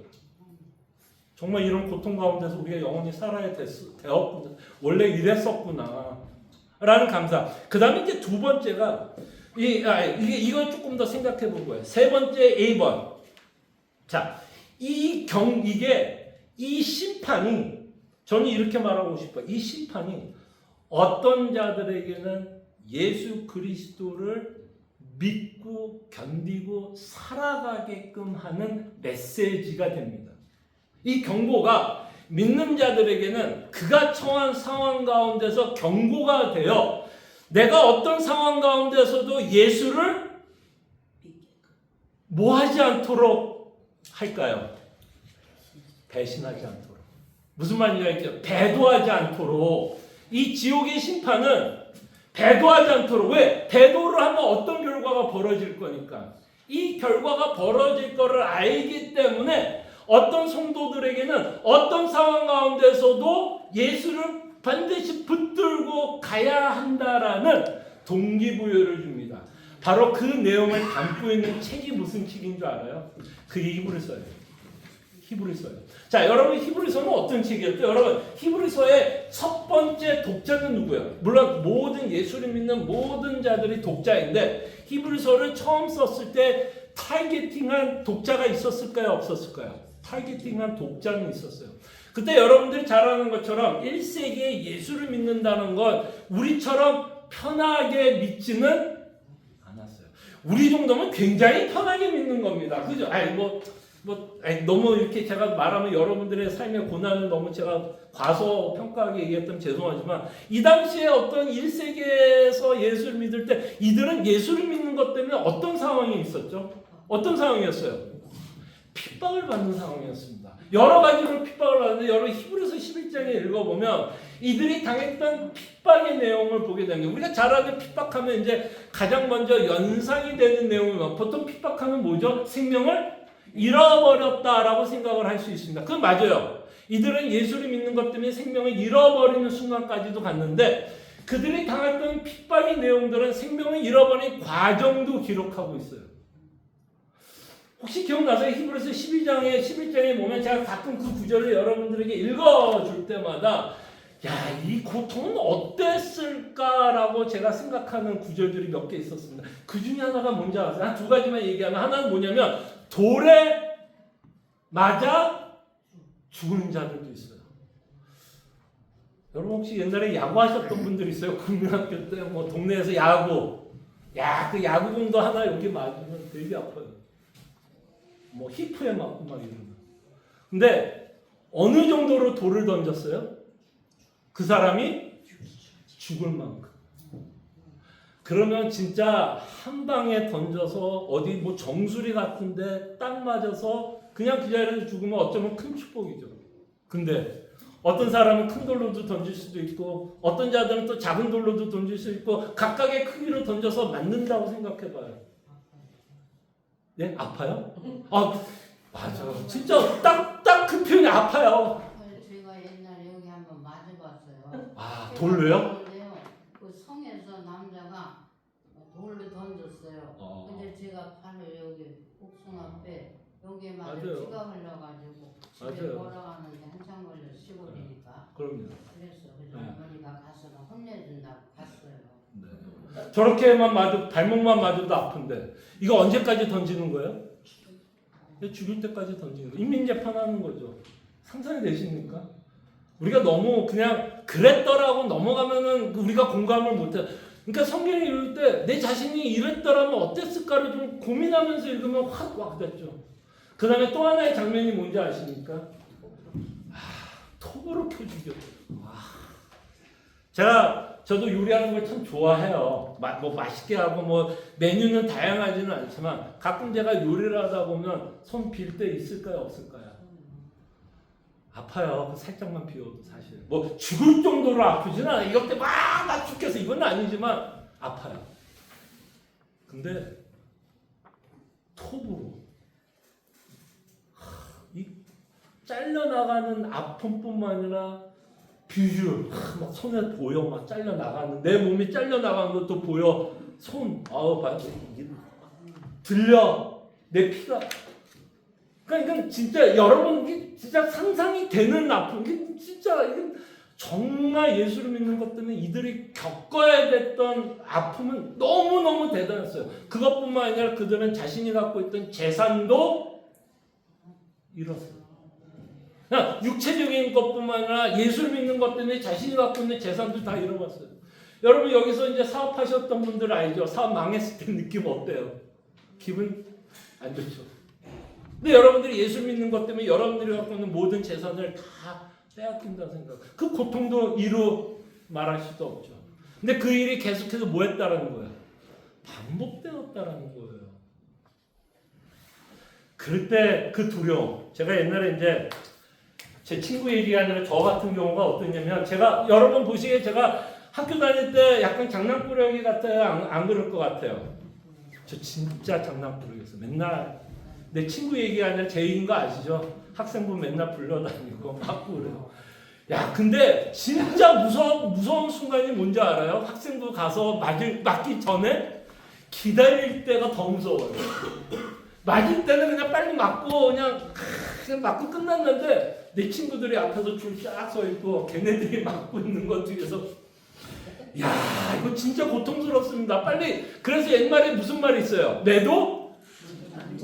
정말 이런 고통 가운데서 우리가 영원히 살아야 되었구나. 원래 이랬었구나. 라는 감사. 그 다음에 이제 두 번째가, 이걸 조금 더 생각해 본 거예요. 세 번째 A번. 자, 이 심판이, 저는 이렇게 말하고 싶어요. 이 심판이 어떤 자들에게는 예수 그리스도를 믿고 견디고 살아가게끔 하는 메시지가 됩니다. 이 경고가 믿는 자들에게는 그가 처한 상황 가운데서 경고가 되어 내가 어떤 상황 가운데서도 예수를 뭐 하지 않도록 할까요? 배신하지 않도록. 무슨 말인지 알겠죠? 배도하지 않도록. 이 지옥의 심판은 배도하지 않도록. 왜? 배도를 하면 어떤 결과가 벌어질 거니까. 이 결과가 벌어질 거를 알기 때문에 어떤 성도들에게는 어떤 상황 가운데서도 예수를 반드시 붙들고 가야 한다라는 동기부여를 줍니다. 바로 그 내용을 담고 있는 책이 무슨 책인 줄 알아요? 그게 히브리서예요. 히브리서예요. 자, 여러분 히브리서는 어떤 책이었죠? 여러분 히브리서의 첫 번째 독자는 누구예요? 물론 모든 예수를 믿는 모든 자들이 독자인데 히브리서를 처음 썼을 때 타겟팅한 독자가 있었을까요? 없었을까요? 타겟팅한 독자는 있었어요. 그때 여러분들이 잘 아는 것처럼 1세기에 예수를 믿는다는 건 우리처럼 편하게 믿지는 않았어요. 우리 정도면 굉장히 편하게 믿는 겁니다. 그죠? 너무 이렇게 제가 말하면 여러분들의 삶의 고난을 너무 제가 과소평가하게 얘기했다면 죄송하지만 이 당시에 어떤 1세기에서 예수를 믿을 때 이들은 예수를 믿는 것 때문에 어떤 상황이 있었죠? 어떤 상황이었어요? 핍박을 받는 상황이었습니다. 여러 가지로 핍박을 받는데 여러분 히브리서 11장에 읽어보면 이들이 당했던 핍박의 내용을 보게 되는 게 우리가 잘 아는 핍박하면 이제 가장 먼저 연상이 되는 내용이면 보통 핍박하면 뭐죠? 생명을 잃어버렸다라고 생각을 할 수 있습니다. 그건 맞아요. 이들은 예수를 믿는 것 때문에 생명을 잃어버리는 순간까지도 갔는데 그들이 당했던 핍박의 내용들은 생명을 잃어버린 과정도 기록하고 있어요. 혹시 기억나세요? 히브리서 11장에 보면 제가 가끔 그 구절을 여러분들에게 읽어줄 때마다 이 고통은 어땠을까라고 제가 생각하는 구절들이 몇 개 있었습니다. 그 중에 하나가 뭔지 아세요? 한 두 가지만 얘기하면 하나는 뭐냐면 돌에 맞아 죽은 자들도 있어요. 여러분 혹시 옛날에 야구하셨던 분들 있어요? 국민학교 때 뭐 동네에서 그 야구공도 하나 여기 맞으면 되게 아파요. 뭐 히프에 맞고 막 이러는. 근데 어느 정도로 돌을 던졌어요? 그 사람이 죽을 만큼. 그러면 진짜 한 방에 던져서 어디 뭐 정수리 같은데 딱 맞아서 그냥 그 자리에서 죽으면 어쩌면 큰 축복이죠. 근데 어떤 사람은 큰 돌로도 던질 수도 있고 어떤 자들은 또 작은 돌로도 던질 수 있고 각각의 크기로 던져서 맞는다고 생각해봐요. 네? 아파요? 맞아. 진짜 딱 그 표현이 아파요. 제가 옛날에 여기 한번 맞아봤어요. 돌로요? 그 성에서 남자가 돌로 던졌어요. 근데 제가 팔을 여기 복숭 앞에 여기에 맞아 피가 흘러가지고 집에 걸어가는데 한참 걸려 시골이니까. 그럼요. 그래서 어머니가 가서 혼내준다고 갔어요. 네. 저렇게만 맞아 발목만 맞아도 아픈데 이거 언제까지 던지는 거예요? 죽을 때까지 던지는 거예요. 인민재판하는 거죠. 상상이 되십니까? 우리가 너무 그냥 그랬더라고 넘어가면은 우리가 공감을 못해. 그러니까 성경이 읽을 때 내 자신이 이랬더라면 어땠을까를 좀 고민하면서 읽으면 확 와닿죠. 그 다음에 또 하나의 장면이 뭔지 아십니까? 톱으로 켜 죽였어요. 저도 요리하는 걸 참 좋아해요. 뭐 맛있게 하고 뭐 메뉴는 다양하지는 않지만 가끔 제가 요리를 하다 보면 손 빌 때 있을까요, 없을까요? 아파요. 살짝만 비워도 사실. 뭐 죽을 정도로 아프지는 않아요. 이렇게 막 죽겠어 이건 아니지만 아파요. 근데 톱으로 이 잘려나가는 아픔뿐만 아니라 비주얼 막 손에 보여 막 잘려나가는 내 몸이 잘려나가는 것도 보여 손 아우 봐 들려 내 피가 그러니까 진짜 여러분 이게 진짜 상상이 되는 아픔 이게 진짜 이게 정말 예수를 믿는 것 때문에 이들이 겪어야 됐던 아픔은 너무너무 대단했어요. 그것뿐만 아니라 그들은 자신이 갖고 있던 재산도 잃었어요. 그냥 육체적인 것뿐만 아니라 예수를 믿는 것 때문에 자신이 갖고 있는 재산도 다 잃어봤어요. 여러분 여기서 이제 사업하셨던 분들 알죠? 사업 망했을 때 느낌 어때요? 기분 안 좋죠. 근데 여러분들이 예수 믿는 것 때문에 여러분들이 갖고 있는 모든 재산을 다 빼앗긴다는 생각. 그 고통도 이루 말할 수도 없죠. 근데 그 일이 계속해서 뭐 했다라는 거예요? 반복되었다라는 거예요. 그럴 때 그 두려움. 제가 옛날에 이제 제 친구 얘기가 아니라 저 같은 경우가 어떠냐면 제가 여러 번 보시기에 제가 학교 다닐 때 약간 장난꾸러기 같아요? 안 그럴 것 같아요? 저 진짜 장난꾸러기였어요. 맨날 내 친구 얘기가 아니라 제 얘기인 거 아시죠? 학생부 맨날 불러다니고 막 그래요. 야, 근데 진짜 무서운 순간이 뭔지 알아요? 학생부 가서 맞기 전에 기다릴 때가 더 무서워요. 맞을 때는 그냥 빨리 맞고 그냥 맞고 끝났는데 내 친구들이 앞에서 줄 쫙 서 있고 걔네들이 맞고 있는 것 뒤에서 야, 이거 진짜 고통스럽습니다. 빨리 그래서 옛말에 무슨 말이 있어요? 내도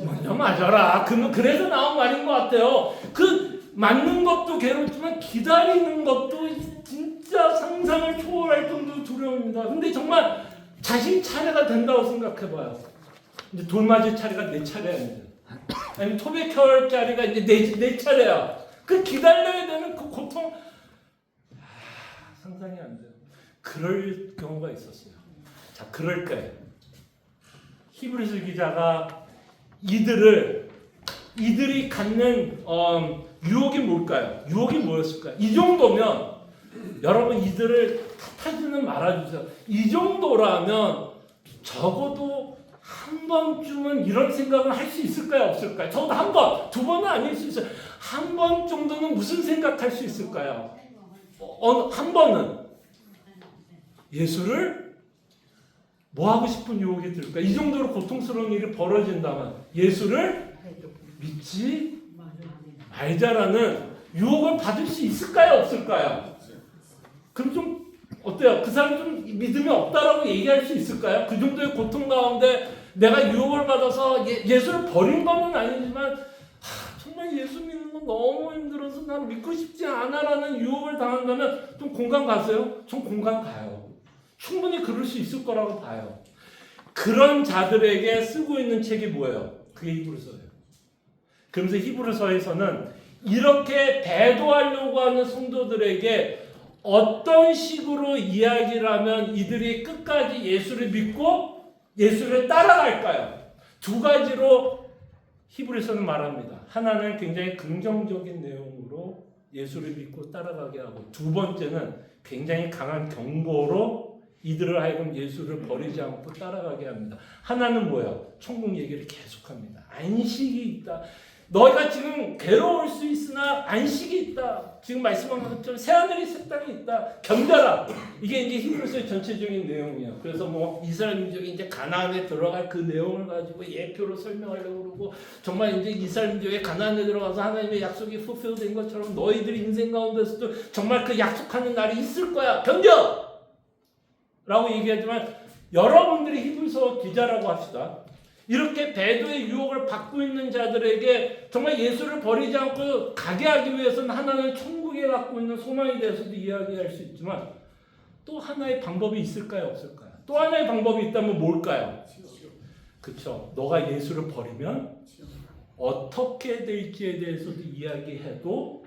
먼저 맞아라. 그래서 나온 말인 것 같아요. 그 맞는 것도 괴롭지만 기다리는 것도 진짜 상상을 초월할 정도로 두려움입니다. 근데 정말 자신 차례가 된다고 생각해봐요. 이제 돌 맞을 차례가 내 차례야 이제. 아니면 토백혈 자리가 이제 내 차례야. 그 기다려야 되는 그 고통 상상이 안 돼요. 그럴 경우가 있었어요. 자, 그럴 때 히브리서 기자가 이들이 갖는 유혹이 뭘까요? 유혹이 뭐였을까요? 이 정도면 여러분 이들을 탓하지는 말아주세요. 이 정도라면 적어도 한 번쯤은 이런 생각을 할 수 있을까요? 없을까요? 적어도 한 번, 두 번은 아닐 수 있어요. 한 번 정도는 무슨 생각할 수 있을까요? 한 번은 예수를 뭐 하고 싶은 유혹이 들까? 이 정도로 고통스러운 일이 벌어진다면 예수를 믿지 말자라는 유혹을 받을 수 있을까요? 없을까요? 그럼 좀 어때요? 그 사람 좀 믿음이 없다라고 얘기할 수 있을까요? 그 정도의 고통 가운데 내가 유혹을 받아서 예수를 버린 건 아니지만 정말 예수 믿는 건 너무 힘들어서 난 믿고 싶지 않아라는 유혹을 당한다면 좀 공감 가세요? 좀 공감 가요. 충분히 그럴 수 있을 거라고 봐요. 그런 자들에게 쓰고 있는 책이 뭐예요? 그게 히브리서예요. 그러면서 히브리서에서는 이렇게 배도하려고 하는 성도들에게 어떤 식으로 이야기를 하면 이들이 끝까지 예수를 믿고 예수를 따라갈까요? 두 가지로 히브리서는 말합니다. 하나는 굉장히 긍정적인 내용으로 예수를 믿고 따라가게 하고 두 번째는 굉장히 강한 경고로 이들을 하여금 예수를 버리지 않고 따라가게 합니다. 하나는 뭐예요? 천국 얘기를 계속합니다. 안식이 있다. 너희가 지금 괴로울 수 있으나 안식이 있다. 지금 말씀한 것처럼 새하늘이 새 땅이 있다. 견뎌라. 이게 이제 히브리서의 전체적인 내용이에요. 그래서 뭐 이스라엘 민족이 이제 가나안에 들어갈 그 내용을 가지고 예표로 설명하려고 그러고 정말 이제 이스라엘 민족이 가나안에 들어가서 하나님의 약속이 fulfill된 것처럼 너희들 인생 가운데서도 정말 그 약속하는 날이 있을 거야. 견뎌! 라고 얘기하지만 여러분들이 히브리서 기자라고 합시다. 이렇게 배도의 유혹을 받고 있는 자들에게 정말 예수를 버리지 않고 가게 하기 위해서는 하나는 천국에 갖고 있는 소망에 대해서도 이야기할 수 있지만 또 하나의 방법이 있을까요? 없을까요? 또 하나의 방법이 있다면 뭘까요? 그렇죠. 너가 예수를 버리면 어떻게 될지에 대해서도 이야기해도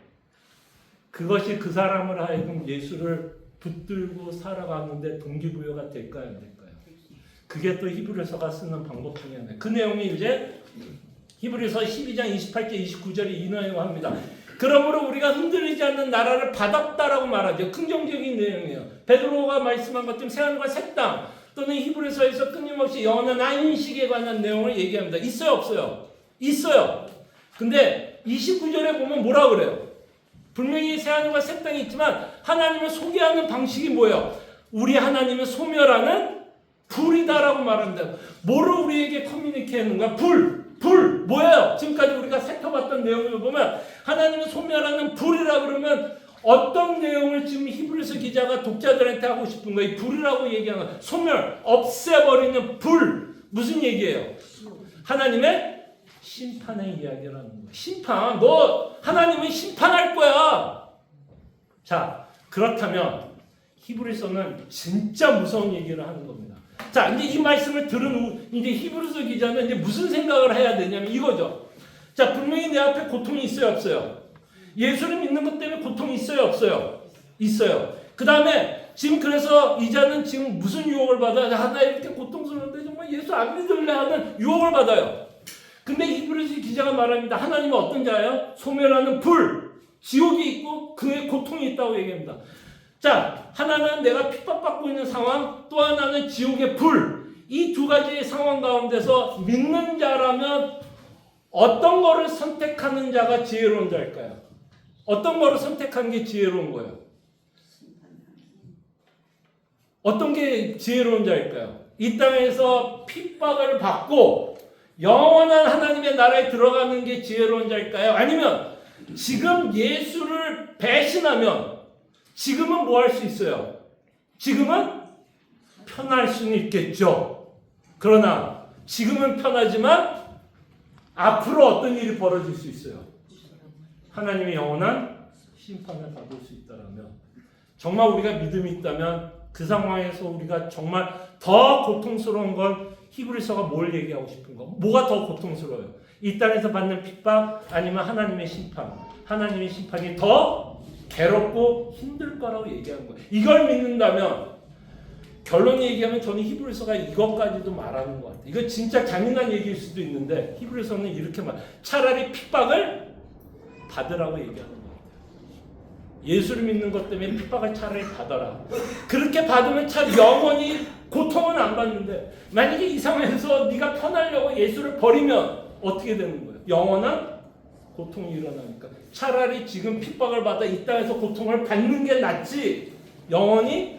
그것이 그 사람을 하여금 예수를 붙들고 살아가는데 동기부여가 될까요? 안 될까요? 그게 또 히브리서가 쓰는 방법 중에 하나예요. 그 내용이 이제 히브리서 12장 28절 29절에 이 내용합니다. 그러므로 우리가 흔들리지 않는 나라를 받았다라고 말하죠. 긍정적인 내용이에요. 베드로가 말씀한 것처럼 새하늘과 새 땅, 또는 히브리서에서 끊임없이 영원한 안식에 관한 내용을 얘기합니다. 있어요, 없어요? 있어요. 근데 29절에 보면 뭐라 그래요? 분명히 새하늘과 새 땅이 있지만 하나님을 소개하는 방식이 뭐예요? 우리 하나님을 소멸하는 불이다라고 말합니다. 뭐를 우리에게 커뮤니케하는가? 불 뭐예요? 지금까지 우리가 살펴봤던 내용을 보면 하나님을 소멸하는 불이라 그러면 어떤 내용을 지금 히브리서 기자가 독자들한테 하고 싶은 거예요? 이 불이라고 얘기하는 거예요. 소멸, 없애버리는 불. 무슨 얘기예요? 하나님의 심판의 이야기라는 거예요. 심판. 너 하나님은 심판할 거야. 자, 그렇다면 히브리서는 진짜 무서운 얘기를 하는 겁니다. 자, 이제 이 말씀을 들은 이제 히브리서 기자는 이제 무슨 생각을 해야 되냐면 이거죠. 자, 분명히 내 앞에 고통이 있어요, 없어요? 예수를 믿는 것 때문에 고통이 있어요, 없어요? 있어요. 그 다음에 지금 그래서 이자는 지금 무슨 유혹을 받아요? 나 이렇게 고통스러운데 정말 예수 안 믿을래 하는 유혹을 받아요. 근데 히브리서 기자가 말합니다. 하나님은 어떤 자예요? 소멸하는 불, 지옥이 있고 그의 고통이 있다고 얘기합니다. 자, 하나는 내가 핍박받고 있는 상황, 또 하나는 지옥의 불. 이 두 가지의 상황 가운데서 믿는 자라면 어떤 거를 선택하는 자가 지혜로운 자일까요? 어떤 거를 선택하는 게 지혜로운 거예요? 어떤 게 지혜로운 자일까요? 이 땅에서 핍박을 받고 영원한 하나님의 나라에 들어가는 게 지혜로운 자일까요? 아니면 지금 예수를 배신하면 지금은 뭐 할 수 있어요? 지금은 편할 수는 있겠죠. 그러나 지금은 편하지만 앞으로 어떤 일이 벌어질 수 있어요? 하나님의 영원한 심판을 받을 수 있다면 정말 우리가 믿음이 있다면 그 상황에서 우리가 정말 더 고통스러운 건 히브리서가 뭘 얘기하고 싶은 거? 뭐가 더 고통스러워요? 이 땅에서 받는 핍박 아니면 하나님의 심판? 하나님의 심판이 더 괴롭고 힘들 거라고 얘기하는 거예요. 이걸 믿는다면 결론 얘기하면 저는 히브리서가 이것까지도 말하는 것 같아요. 이거 진짜 잔인한 얘기일 수도 있는데 히브리서는 이렇게 차라리 핍박을 받으라고 얘기하는 거예요. 예수를 믿는 것 때문에 핍박을 차라리 받아라. 그렇게 받으면 참 영원히 고통은 안 받는데 만약에 이 상황에서 네가 편하려고 예수를 버리면 어떻게 되는 거예요? 영원한 고통이 일어나니까 차라리 지금 핍박을 받아 이 땅에서 고통을 받는 게 낫지 영원히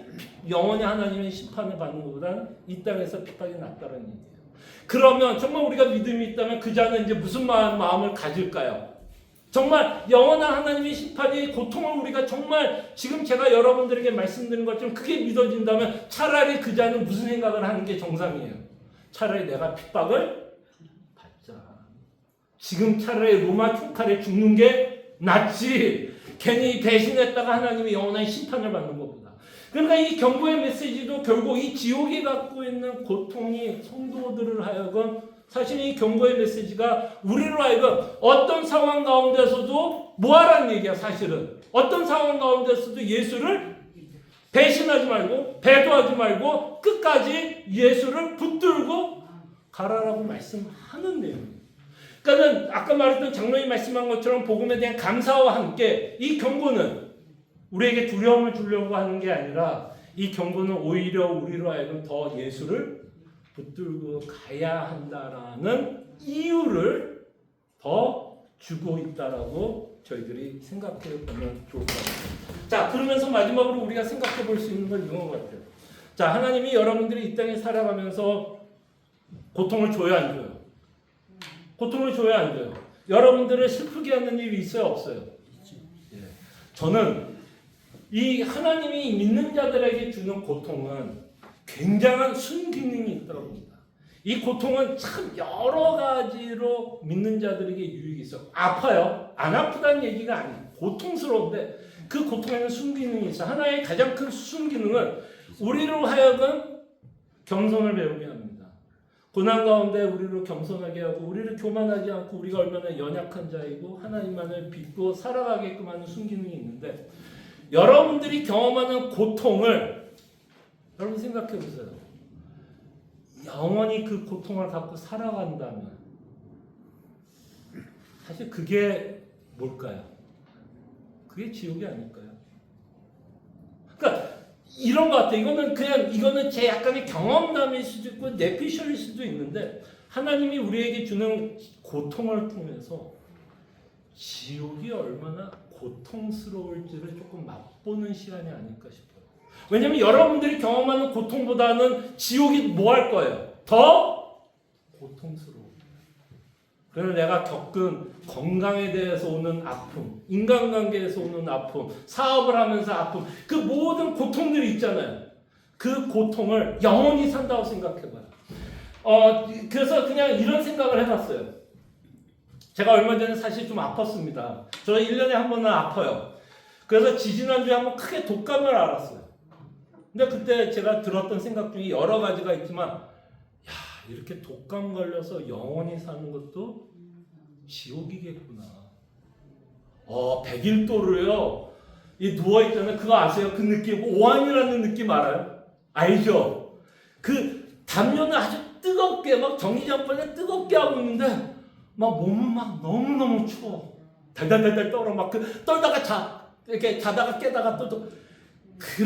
하나님의 심판을 받는 것보다는 이 땅에서 핍박이 낫다는 얘기예요. 그러면 정말 우리가 믿음이 있다면 그 자는 이제 무슨 마음을 가질까요? 정말 영원한 하나님의 심판이 고통을 우리가 정말 지금 제가 여러분들에게 말씀드린 것처럼 그게 믿어진다면 차라리 그 자는 무슨 생각을 하는 게 정상이에요? 차라리 내가 핍박을 받자. 지금 차라리 로마 총칼에 죽는 게 낫지. 괜히 배신했다가 하나님의 영원한 심판을 받는 것보다. 그러니까 이 경고의 메시지도 결국 이 지옥이 갖고 있는 고통이 성도들을 하여금 사실 이 경고의 메시지가 우리로 하여금 어떤 상황 가운데서도 뭐하라는 얘기야 사실은. 어떤 상황 가운데서도 예수를 배신하지 말고 배도하지 말고 끝까지 예수를 붙들고 가라라고 말씀하는 내용이에요. 그러니까 아까 말했던 장로님 말씀한 것처럼 복음에 대한 감사와 함께 이 경고는 우리에게 두려움을 주려고 하는 게 아니라 이 경고는 오히려 우리로 하여금 더 예수를 붙들고 가야 한다라는 이유를 더 주고 있다라고 저희들이 생각해 보면 좋을 것 같아요. 자, 그러면서 마지막으로 우리가 생각해 볼 수 있는 건 이런 것 같아요. 자, 하나님이 여러분들이 이 땅에 살아가면서 고통을 줘요, 안 줘요? 고통을 줘요, 안 줘요? 여러분들을 슬프게 하는 일이 있어요, 없어요? 예. 저는 이 하나님이 믿는 자들에게 주는 고통은 굉장한 순기능이 있다고 봅니다. 이 고통은 참 여러 가지로 믿는 자들에게 유익이 있어요. 아파요. 안 아프다는 얘기가 아니에요. 고통스러운데 그 고통에는 순기능이 있어요. 하나의 가장 큰 순기능은 우리로 하여금 겸손을 배우게 합니다. 고난 가운데 우리를 겸손하게 하고 우리를 교만하지 않고 우리가 얼마나 연약한 자이고 하나님만을 믿고 살아가게끔 하는 순기능이 있는데 여러분들이 경험하는 고통을 여러분 생각해 보세요. 영원히 그 고통을 갖고 살아간다면 사실 그게 뭘까요? 그게 지옥이 아닐까요? 그러니까 이런 것 같아요. 이거는 제 약간의 경험담일 수도 있고 내피셜일 수도 있는데 하나님이 우리에게 주는 고통을 통해서 지옥이 얼마나 고통스러울지를 조금 맛보는 시간이 아닐까 싶어요. 왜냐하면 여러분들이 경험하는 고통보다는 지옥이 뭐 할 거예요? 더 고통스러워. 그래서 내가 겪은 건강에 대해서 오는 아픔, 인간관계에서 오는 아픔, 사업을 하면서 아픔, 그 모든 고통들이 있잖아요. 그 고통을 영원히 산다고 생각해봐요. 그래서 그냥 이런 생각을 해봤어요. 제가 얼마 전에 사실 좀 아팠습니다. 저 1년에 한 번은 아파요. 그래서 지지난주에 한번 크게 독감을 앓았어요. 근데 그때 제가 들었던 생각 중에 여러 가지가 있지만, 야, 이렇게 독감 걸려서 영원히 사는 것도 지옥이겠구나. 100일도로요. 이 누워있잖아요. 그거 아세요? 그 느낌, 오한이라는 느낌 알아요? 알죠? 그 담요는 아주 뜨겁게, 막 전기장판에 뜨겁게 하고 있는데, 막 몸은 막 너무너무 추워. 달달달달 떨어. 막 떨다가 이렇게 자다가 깨다가 또 그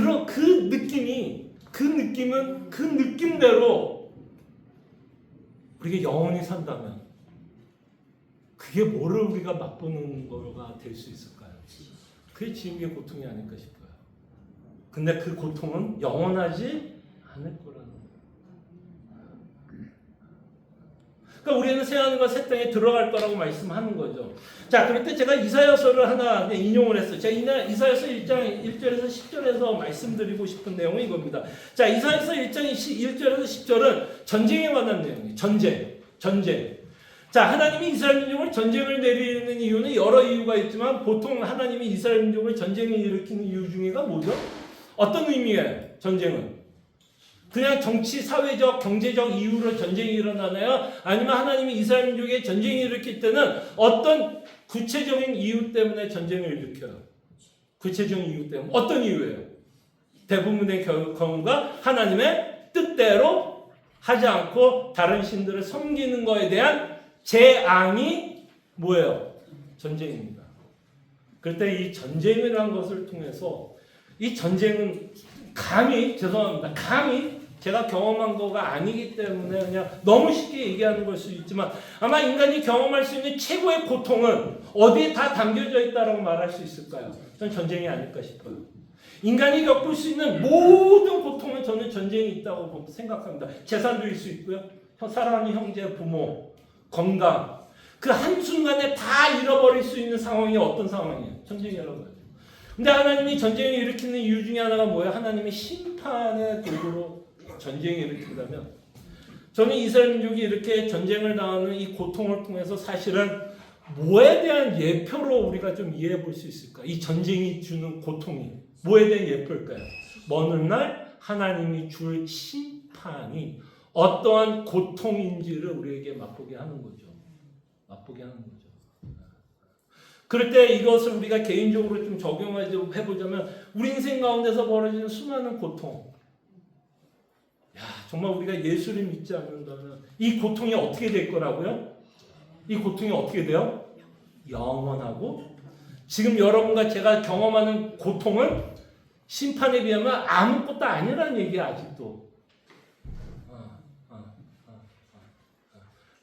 느낌은 그 느낌대로 우리가 영원히 산다면 그게 뭐를 우리가 맛보는 거가 될 수 있을까요? 그게 지옥의 고통이 아닐까 싶어요. 근데 그 고통은 영원하지 않을 거라는 거예요. 그러니까 우리는 새하늘과 새 땅에 들어갈 거라고 말씀하는 거죠. 자, 그럴 때 제가 이사야서를 하나 인용을 했어요. 제가 이사야서 1장 1절에서 10절에서 말씀드리고 싶은 내용은 이겁니다. 자, 이사야서 1장 1절에서 10절은 전쟁에 관한 내용이에요. 전쟁. 자, 하나님이 이스라엘 민족을 전쟁을 내리는 이유는 여러 이유가 있지만 보통 하나님이 이스라엘 민족을 전쟁을 일으키는 이유 중에가 뭐죠? 어떤 의미예요? 전쟁은? 그냥 정치, 사회적, 경제적 이유로 전쟁이 일어나나요? 아니면 하나님이 이스라엘 민족의 전쟁이 일으킬 때는 어떤 구체적인 이유 때문에 전쟁을 일으켜요? 구체적인 이유 때문에. 어떤 이유예요? 대부분의 경우가 하나님의 뜻대로 하지 않고 다른 신들을 섬기는 것에 대한 재앙이 뭐예요? 전쟁입니다. 그럴 때 이 전쟁이라는 것을 통해서 이 전쟁은 감히 제가 경험한 거가 아니기 때문에 그냥 너무 쉽게 얘기하는 걸 수 있지만 아마 인간이 경험할 수 있는 최고의 고통은 어디에 다 담겨져 있다고 말할 수 있을까요? 저는 전쟁이 아닐까 싶어요. 인간이 겪을 수 있는 모든 고통은 저는 전쟁이 있다고 생각합니다. 재산도 일 수 있고요. 사랑하는 형제, 부모, 건강. 그 한순간에 다 잃어버릴 수 있는 상황이 어떤 상황이에요? 전쟁이라고 하죠. 근데 하나님이 전쟁을 일으키는 이유 중에 하나가 뭐예요? 하나님이 심판의 도구로 전쟁을 일으킨다면 저는 이스라엘 민족이 이렇게 전쟁을 당하는 이 고통을 통해서 사실은 뭐에 대한 예표로 우리가 좀 이해해 볼 수 있을까? 이 전쟁이 주는 고통이 뭐에 대한 예표일까요? 먼 훗날 하나님이 줄 심판이 어떠한 고통인지를 우리에게 맛보게 하는 거죠. 그럴 때 이것을 우리가 개인적으로 좀 적용해보자면 우리 인생 가운데서 벌어지는 수많은 고통. 정말 우리가 예수를 믿지 않는다면 이 고통이 어떻게 될 거라고요? 이 고통이 어떻게 돼요? 영원하고 지금 여러분과 제가 경험하는 고통은 심판에 비하면 아무것도 아니라는 얘기야 아직도.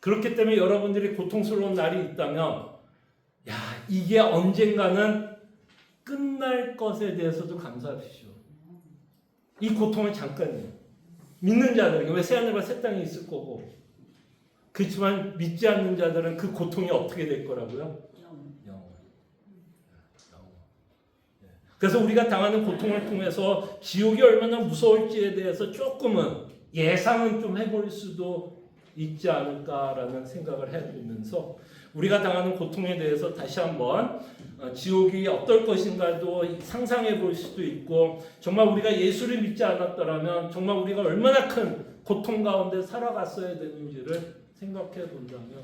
그렇기 때문에 여러분들이 고통스러운 날이 있다면 이게 언젠가는 끝날 것에 대해서도 감사하십시오. 이 고통은 잠깐이에요. 믿는 자들에게 왜 새하늘과 새 땅이 있을 거고 그렇지만 믿지 않는 자들은 그 고통이 어떻게 될 거라고요? 영원. 그래서 우리가 당하는 고통을 통해서 지옥이 얼마나 무서울지에 대해서 조금은 예상은 좀 해볼 수도 있지 않을까라는 생각을 해보면서 우리가 당하는 고통에 대해서 다시 한번 지옥이 어떨 것인가도 상상해 볼 수도 있고 정말 우리가 예수를 믿지 않았더라면 정말 우리가 얼마나 큰 고통 가운데 살아갔어야 되는지를 생각해 본다면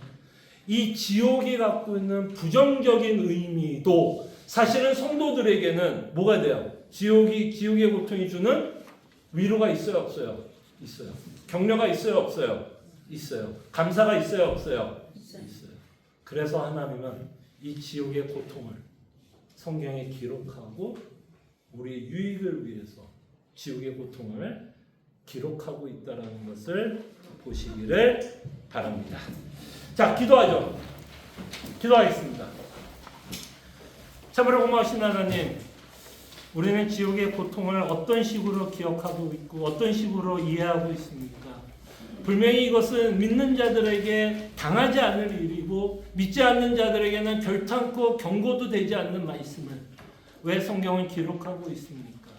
이 지옥이 갖고 있는 부정적인 의미도 사실은 성도들에게는 뭐가 돼요? 지옥의 고통이 주는 위로가 있어요, 없어요? 있어요. 격려가 있어요, 없어요? 있어요. 감사가 있어요, 없어요? 있어요. 그래서 하나님은 이 지옥의 고통을 성경에 기록하고 우리의 유익을 위해서 지옥의 고통을 기록하고 있다는 것을 보시기를 바랍니다. 자, 기도하죠. 기도하겠습니다. 참으로 고마우신 하나님, 우리는 지옥의 고통을 어떤 식으로 기억하고 있고 어떤 식으로 이해하고 있습니까? 분명히 이것은 믿는 자들에게 당하지 않을 일이고 믿지 않는 자들에게는 결탄코 경고도 되지 않는 말씀을 왜 성경은 기록하고 있습니까?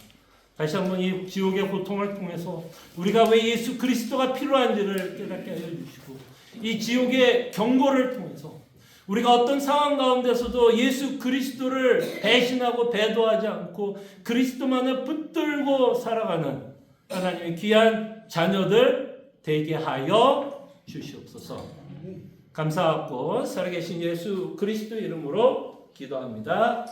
다시 한번 이 지옥의 고통을 통해서 우리가 왜 예수 그리스도가 필요한지를 깨닫게 하여 주시고, 이 지옥의 경고를 통해서 우리가 어떤 상황 가운데서도 예수 그리스도를 배신하고 배도하지 않고 그리스도만을 붙들고 살아가는 하나님의 귀한 자녀들 되게 하여 주시옵소서. 감사하고 살아계신 예수 그리스도 이름으로 기도합니다.